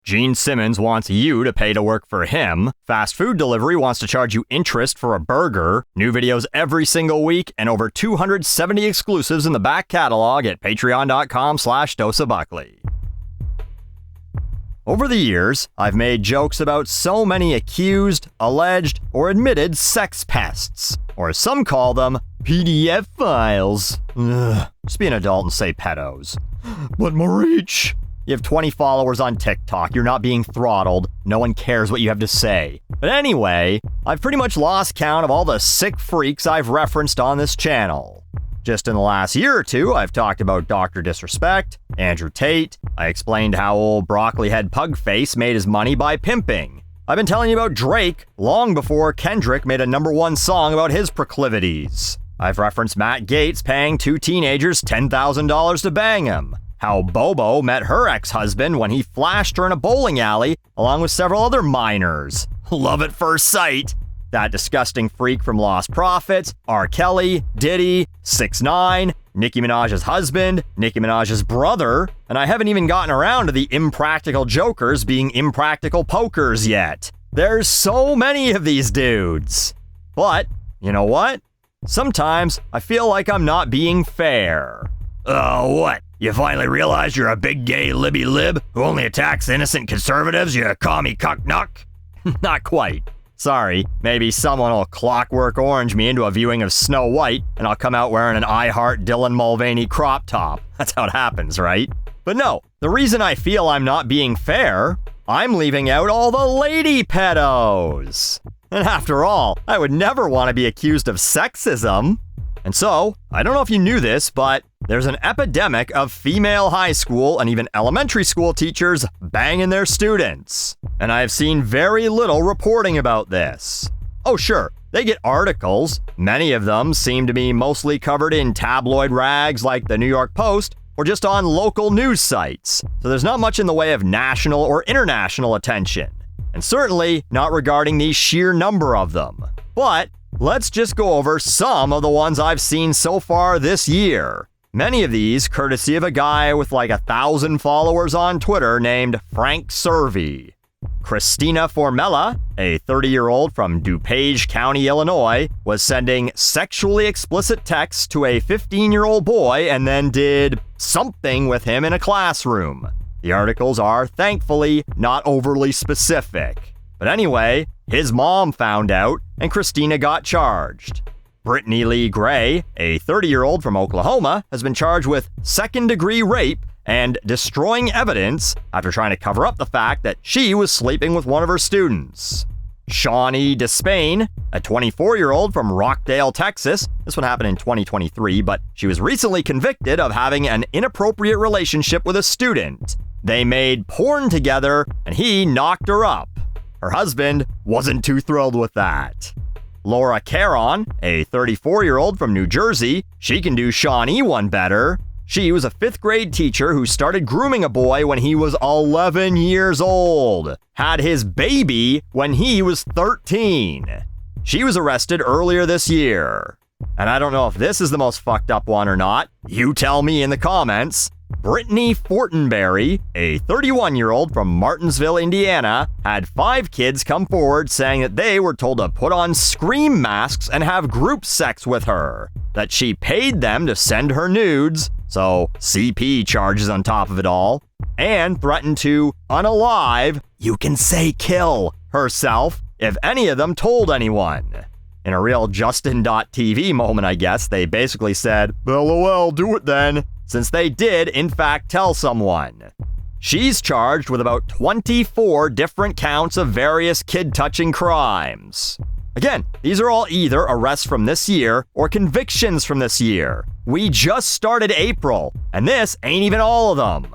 Gene Simmons wants you to pay to work for him. Fast food delivery wants to charge you interest for a burger. New videos every single week and over 270 exclusives in the back catalog at patreon.com/doseofbuckley. Over the years, I've made jokes about so many accused, alleged, or admitted sex pests. Or as some call them, PDF files. Ugh, just be an adult and say pedos. But Marich, you have 20 followers on TikTok, you're not being throttled, no one cares what you have to say. But anyway, I've pretty much lost count of all the sick freaks I've referenced on this channel. Just in the last year or two, I've talked about Dr. Disrespect, Andrew Tate, I explained how old Broccoli Head Pugface made his money by pimping. I've been telling you about Drake long before Kendrick made a #1 song about his proclivities. I've referenced Matt Gaetz paying 2 teenagers $10,000 to bang him. How Bobo met her ex-husband when he flashed her in a bowling alley along with several other minors. Love at first sight. That disgusting freak from Lost Prophets, R. Kelly, Diddy, 6ix9ine, Nicki Minaj's husband, Nicki Minaj's brother, and I haven't even gotten around to the impractical jokers being impractical pokers yet. There's so many of these dudes. But, you know what? Sometimes I feel like I'm not being fair. Oh, what? You finally realize you're a big gay libby lib who only attacks innocent conservatives, you commie cuck-nuck? Not quite. Sorry, maybe someone will Clockwork Orange me into a viewing of Snow White, and I'll come out wearing an I Heart Dylan Mulvaney crop top. That's how it happens, right? But no, the reason I feel I'm not being fair, I'm leaving out all the lady pedos. And after all, I would never want to be accused of sexism. And so, I don't know if you knew this, but there's an epidemic of female high school and even elementary school teachers banging their students. And I have seen very little reporting about this. Oh sure, they get articles. Many of them seem to be mostly covered in tabloid rags like the New York Post or just on local news sites. So there's not much in the way of national or international attention. And certainly not regarding the sheer number of them. But let's just go over some of the ones I've seen so far this year. Many of these courtesy of a guy with like 1,000 followers on Twitter named Frank Servey. Christina Formella, a 30-year-old from DuPage County, Illinois, was sending sexually explicit texts to a 15-year-old boy and then did something with him in a classroom. The articles are, thankfully, not overly specific. But anyway, his mom found out, and Christina got charged. Brittany Lee Gray, a 30-year-old from Oklahoma, has been charged with second-degree rape and destroying evidence after trying to cover up the fact that she was sleeping with one of her students. Shawnee Despain, a 24-year-old from Rockdale, Texas. This one happened in 2023, but she was recently convicted of having an inappropriate relationship with a student. They made porn together, and he knocked her up. Her husband wasn't too thrilled with that. Laura Caron, a 34-year-old from New Jersey, she can do Shawnee one better. She was a 5th grade teacher who started grooming a boy when he was 11 years old. Had his baby when he was 13. She was arrested earlier this year. And I don't know if this is the most fucked up one or not. You tell me in the comments. Brittany Fortinberry, a 31-year-old from Martinsville, Indiana, had 5 kids come forward saying that they were told to put on scream masks and have group sex with her. That she paid them to send her nudes, so CP charges on top of it all, and threatened to unalive, you can say kill, herself if any of them told anyone. In a real Justin.tv moment, I guess, they basically said, LOL, do it then, since they did, in fact, tell someone. She's charged with about 24 different counts of various kid-touching crimes. Again, these are all either arrests from this year or convictions from this year. We just started April, and this ain't even all of them.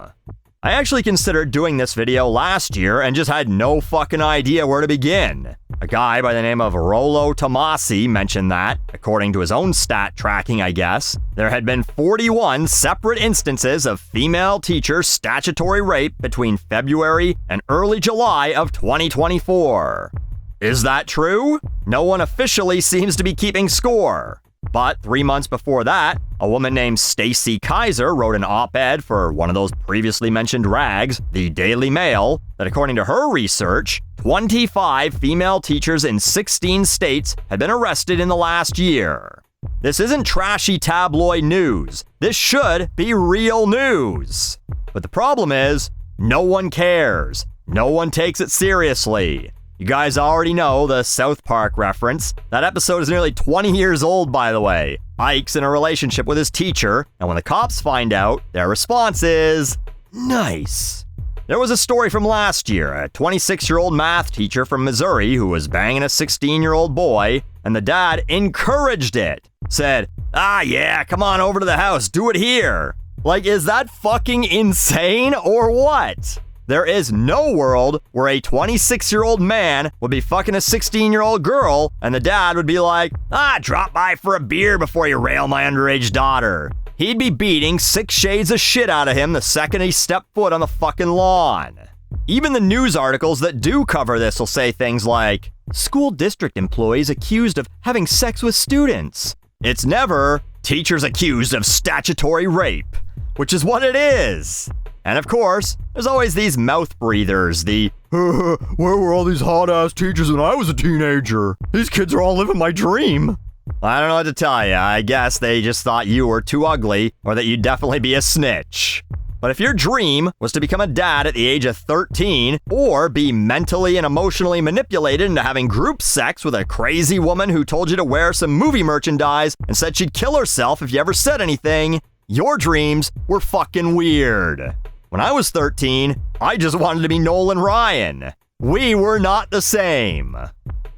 I actually considered doing this video last year and just had no fucking idea where to begin. A guy by the name of Rollo Tomasi mentioned that, according to his own stat tracking, I guess, there had been 41 separate instances of female teacher statutory rape between February and early July of 2024. Is that true? No one officially seems to be keeping score. But 3 months before that, a woman named Stacy Kaiser wrote an op-ed for one of those previously mentioned rags, the Daily Mail, that according to her research, 25 female teachers in 16 states had been arrested in the last year. This isn't trashy tabloid news. This should be real news. But the problem is, no one cares. No one takes it seriously. You guys already know the South Park reference. That episode is nearly 20 years old, by the way. Ike's in a relationship with his teacher, and when the cops find out, their response is, nice. There was a story from last year, a 26-year-old math teacher from Missouri who was banging a 16-year-old boy, and the dad encouraged it. Said, yeah, come on over to the house, do it here. Like, is that fucking insane or what? There is no world where a 26-year-old man would be fucking a 16-year-old girl, and the dad would be like, drop by for a beer before you rail my underage daughter. He'd be beating 6 shades of shit out of him the second he stepped foot on the fucking lawn. Even the news articles that do cover this will say things like, school district employees accused of having sex with students. It's never teachers accused of statutory rape, which is what it is. And of course, there's always these mouth breathers, the, where were all these hot-ass teachers when I was a teenager? These kids are all living my dream. I don't know what to tell you. I guess they just thought you were too ugly or that you'd definitely be a snitch. But if your dream was to become a dad at the age of 13 or be mentally and emotionally manipulated into having group sex with a crazy woman who told you to wear some movie merchandise and said she'd kill herself if you ever said anything, your dreams were fucking weird. When I was 13, I just wanted to be Nolan Ryan. We were not the same.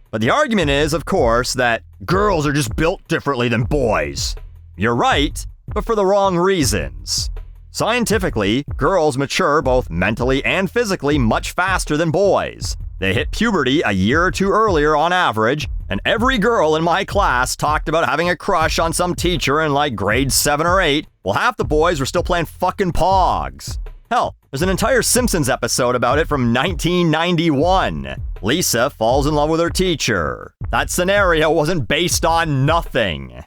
But the argument is, of course, that girls are just built differently than boys. You're right, but for the wrong reasons. Scientifically, girls mature both mentally and physically much faster than boys. They hit puberty a year or two earlier on average, and every girl in my class talked about having a crush on some teacher in like grade 7 or 8, while half the boys were still playing fucking Pogs. Hell, there's an entire Simpsons episode about it from 1991. Lisa falls in love with her teacher. That scenario wasn't based on nothing.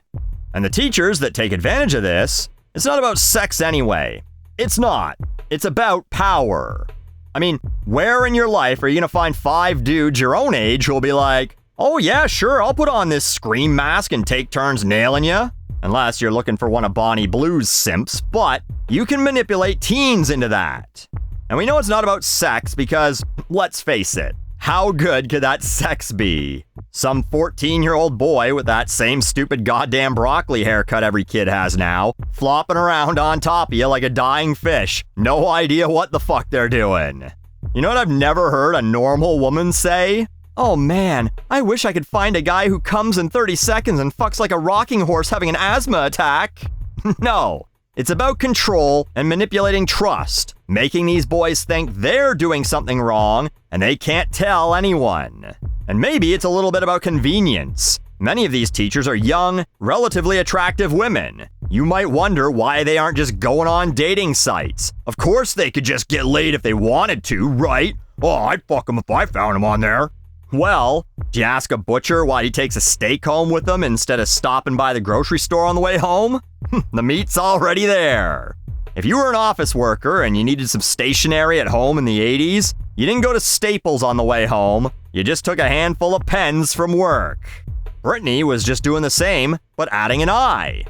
And the teachers that take advantage of this, it's not about sex anyway. It's not. It's about power. I mean, where in your life are you gonna find 5 dudes your own age who'll be like, oh yeah, sure, I'll put on this scream mask and take turns nailing ya? Unless you're looking for one of Bonnie Blue's simps, but you can manipulate teens into that. And we know it's not about sex because, let's face it, how good could that sex be? Some 14-year-old boy with that same stupid goddamn broccoli haircut every kid has now, flopping around on top of you like a dying fish. No idea what the fuck they're doing. You know what I've never heard a normal woman say? Oh man, I wish I could find a guy who comes in 30 seconds and fucks like a rocking horse having an asthma attack. No. It's about control and manipulating trust, making these boys think they're doing something wrong and they can't tell anyone. And maybe it's a little bit about convenience. Many of these teachers are young, relatively attractive women. You might wonder why they aren't just going on dating sites. Of course they could just get laid if they wanted to, right? Oh, I'd fuck them if I found them on there. Well, do you ask a butcher why he takes a steak home with him instead of stopping by the grocery store on the way home? The meat's already there. If you were an office worker and you needed some stationery at home in the 80s, you didn't go to Staples on the way home. You just took a handful of pens from work. Brittany was just doing the same, but adding an I.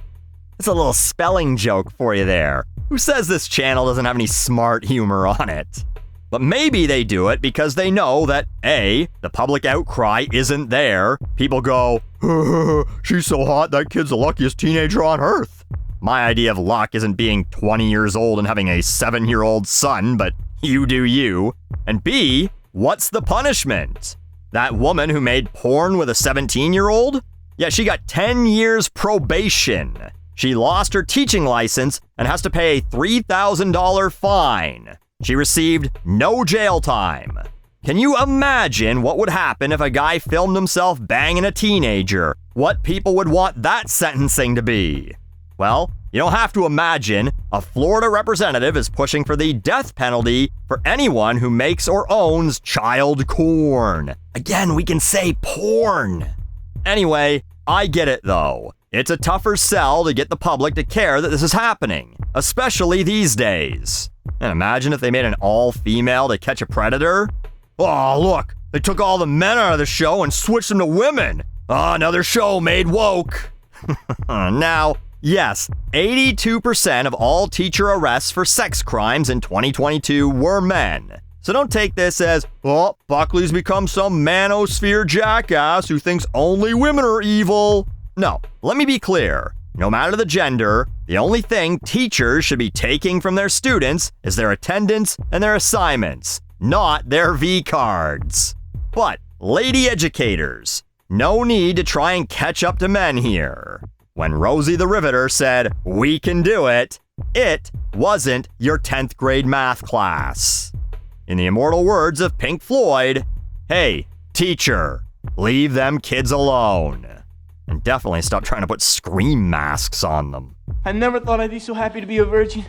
It's a little spelling joke for you there. Who says this channel doesn't have any smart humor on it? But maybe they do it because they know that A, the public outcry isn't there. People go, she's so hot, that kid's the luckiest teenager on earth. My idea of luck isn't being 20 years old and having a 7-year-old son, but you do you. And B, what's the punishment? That woman who made porn with a 17-year-old? Yeah, she got 10 years probation. She lost her teaching license and has to pay a $3,000 fine. She received no jail time. Can you imagine what would happen if a guy filmed himself banging a teenager? What people would want that sentencing to be? Well, you don't have to imagine. A Florida representative is pushing for the death penalty for anyone who makes or owns child corn. Again, we can say porn. Anyway, I get it though. It's a tougher sell to get the public to care that this is happening, especially these days. And imagine if they made an all-female To Catch a Predator. Oh, look, they took all the men out of the show and switched them to women. Oh, another show made woke. Now, yes, 82% of all teacher arrests for sex crimes in 2022 were men. So don't take this as, oh, Buckley's become some manosphere jackass who thinks only women are evil. No, let me be clear. No matter the gender, the only thing teachers should be taking from their students is their attendance and their assignments, not their V-cards. But, lady educators, no need to try and catch up to men here. When Rosie the Riveter said, "We can do it," it wasn't your 10th grade math class. In the immortal words of Pink Floyd, hey, teacher, leave them kids alone. And definitely stop trying to put scream masks on them. I never thought I'd be so happy to be a virgin.